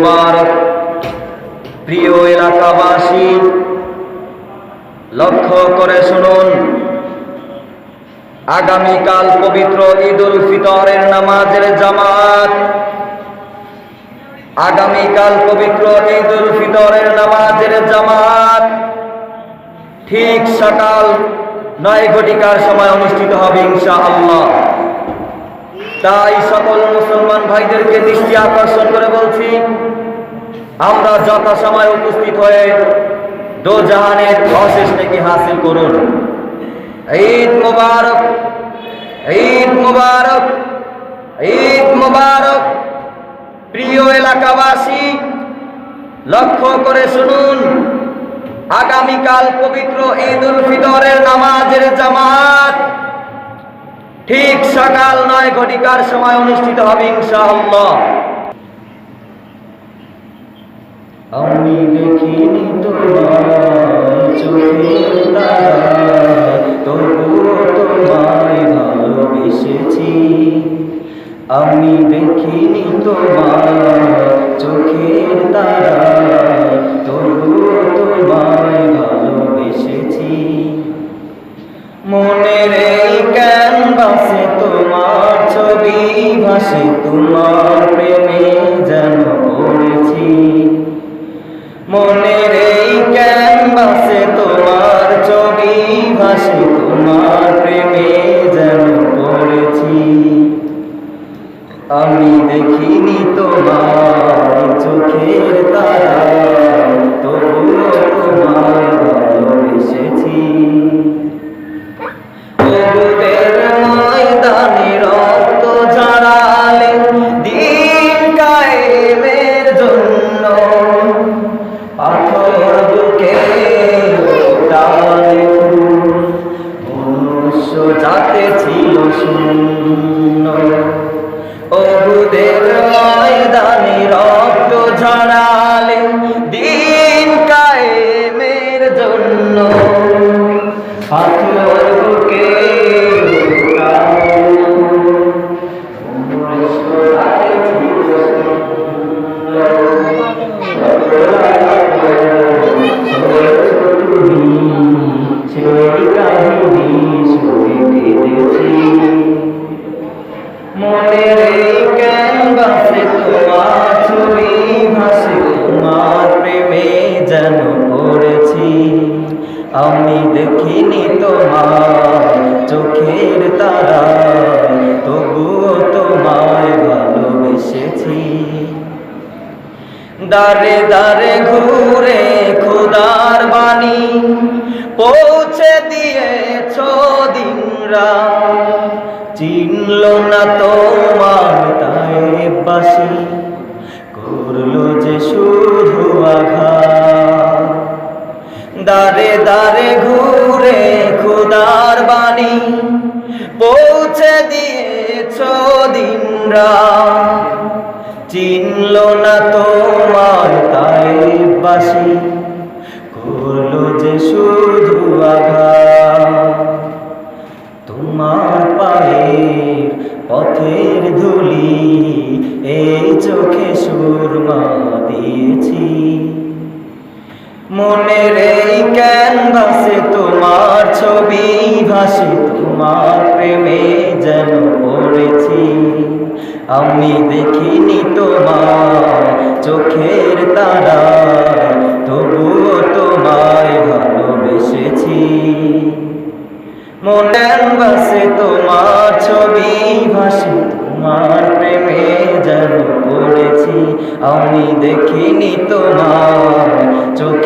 মোবারক। প্রিয় এলাকাবাসী, লক্ষ্য করে শুনুন, আগামীকাল পবিত্র ঈদুল ফিতরের নামাজের জামাত। আগামীকাল পবিত্র ঈদুল ফিতরের নামাজের জামাত ঠিক সকাল 9 ঘটিকার সময় অনুষ্ঠিত হবে ইনশাআল্লাহ। তাই সকল মুসলমান ভাইদেরকে দৃষ্টি আকর্ষণ করে বলছি, আমরা যথাসময়ে উপস্থিত হয়ে দোজাহানের অশেষ নেকি হাসিল করুন। ঈদ মুবারক, ঈদ মুবারক, ঈদ মুবারক। প্রিয় এলাকাবাসী, লক্ষ্য করে শুনুন, আগামীকাল পবিত্র ঈদুল ফিতরের নামাজের জামাত ঠিক সকাল 9 ঘটিকার সময় অনুষ্ঠিত হবে ইনশাআল্লাহ। আমি দেখিনি তোমায় চোখের তারায়, তবুও তোমায় ভালোবেসেছি। আমি দেখিনি তোমায় চোখের তারায়, তবুও তোমায় ভালোবেসেছি। মনের এই ক্যানভাসে তোমার ছবি ভাসে, তোমার প্রেমে যেন পড়েছি। মনের এই ক্যানভাসে তোমার ছবি ভাসে, তোমার প্রেমে যেন পড়েছি। আমি দেখিনি তোমার চোখের তারায়, তবুও তোমায় ভালোবেসেছি। ওদের ময়দানে রক্ত ঝরালে দিন কায়েমের জন্য, পাথর বুকে টালে মনুষ্য জাতে ছিল শূন্য। ওদের ময়দানে রক্ত ঝরালে দিন কায়েমের জন্য, পাথর বুকে মনের এই ক্যানভাসে তোমার ছবি ভাসে, তোমার প্রেমে যেন পড়েছি। আমি দেখিনি তোমার চোখের তারায়, তবুও তোমায় ভালোবেসেছি। দারে দারে ঘুরে খোদার বাণী পৌঁছে দিয়েছ দিনরাত, চিনল না তোমার তায়েববাসী, করলো যে শুধু আঘাত। দারে দারে ঘুরে খোদার বাণী পৌঁছে দিয়েছ দিনরাত, চিনল না তোমার তায়েববাসী, করলো যে শুধু আঘাত। তোমার পায়ের পথের ধুলি এই চোখে সুরমা দিয়েছি। মনের এই ক্যানভাসে তোমার ছবি ভাসে, তোমার প্রেমে যেন পড়েছি। আমি দেখিনি তোমার চোখের তারায়, তবুও তোমায় ভালোবেসেছি। মনের ভাসে তোমার ছবি ভাসে, তোমার প্রেমে যেন পড়েছি। আমি দেখিনি তোমার চোখে